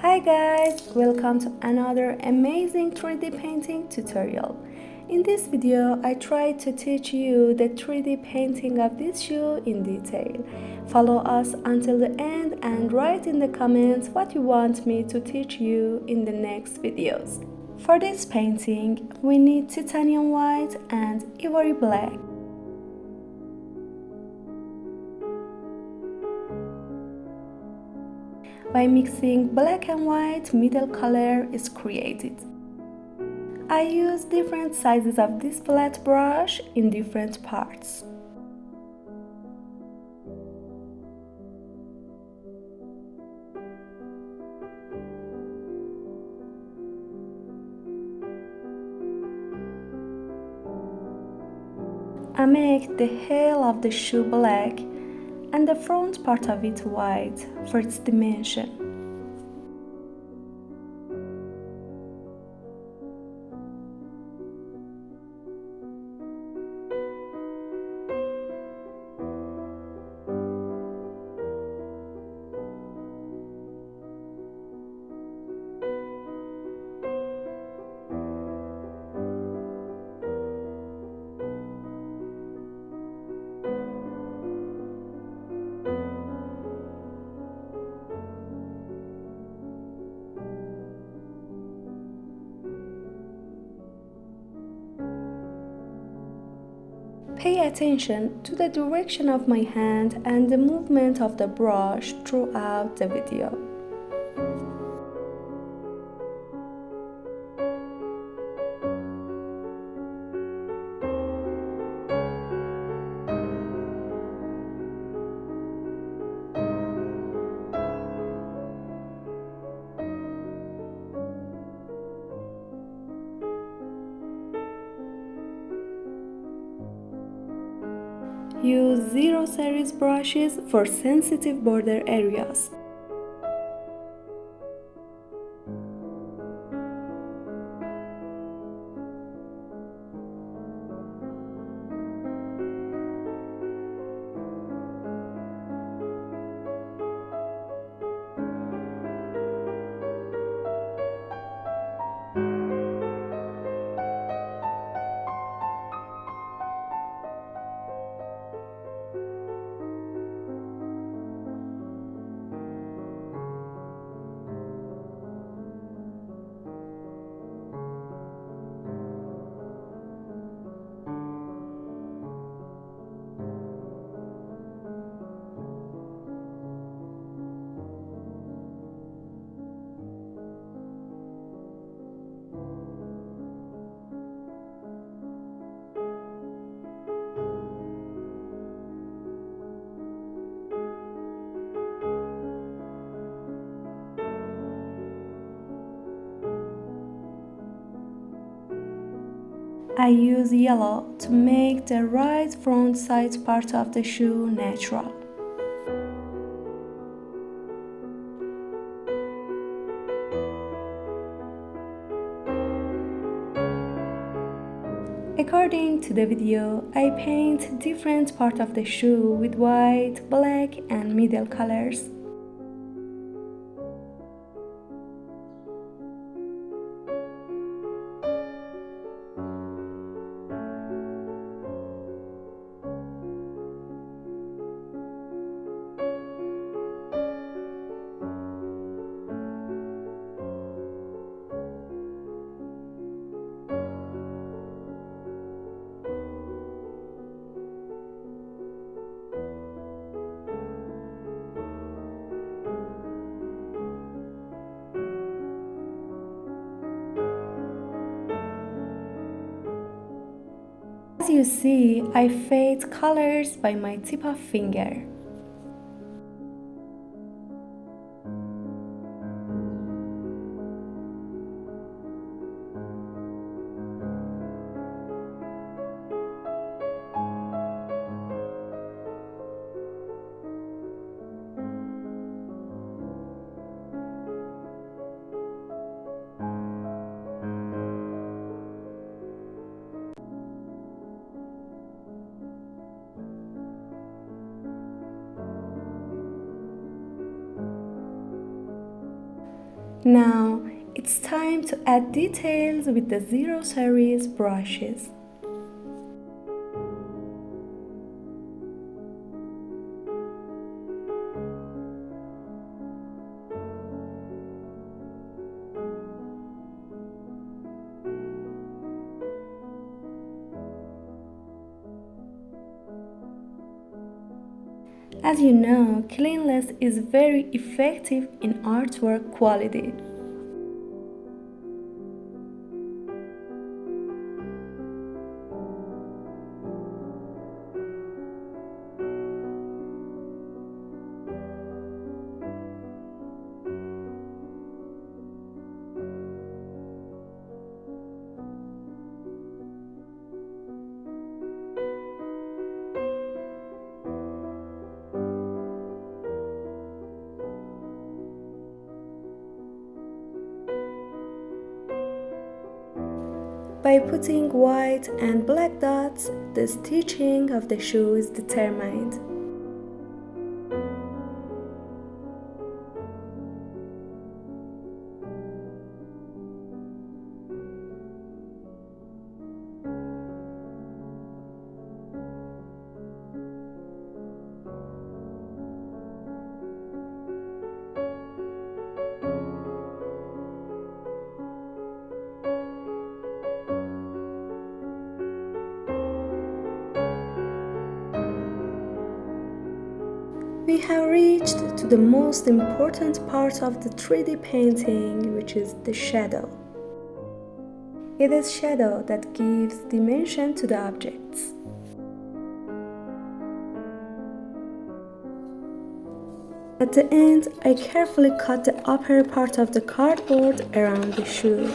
Hi guys, welcome to another amazing 3D painting tutorial. In this video, I try to teach you the 3D painting of this shoe in detail. Follow us until the end and write in the comments what you want me to teach you in the next videos. For this painting, we need titanium white and ivory black. By mixing black and white, middle color is created. I use different sizes of this flat brush in different parts. I make the heel of the shoe black and the front part of it white for its dimension. Pay attention to the direction of my hand and the movement of the brush throughout the video. Use 0 series brushes for sensitive border areas. I use yellow to make the right front side part of the shoe natural. According to the video, I paint different parts of the shoe with white, black and middle colors. As you see, I fade colors by my tip of finger. Now, it's time to add details with the 0 series brushes. As you know, cleanliness is very effective in artwork quality. By putting white and black dots, the stitching of the shoe is determined. We have reached to the most important part of the 3D painting, which is the shadow. It is shadow that gives dimension to the objects. At the end, I carefully cut the upper part of the cardboard around the shoe.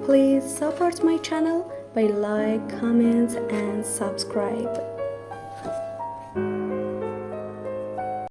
Please support my channel by like, comment and subscribe.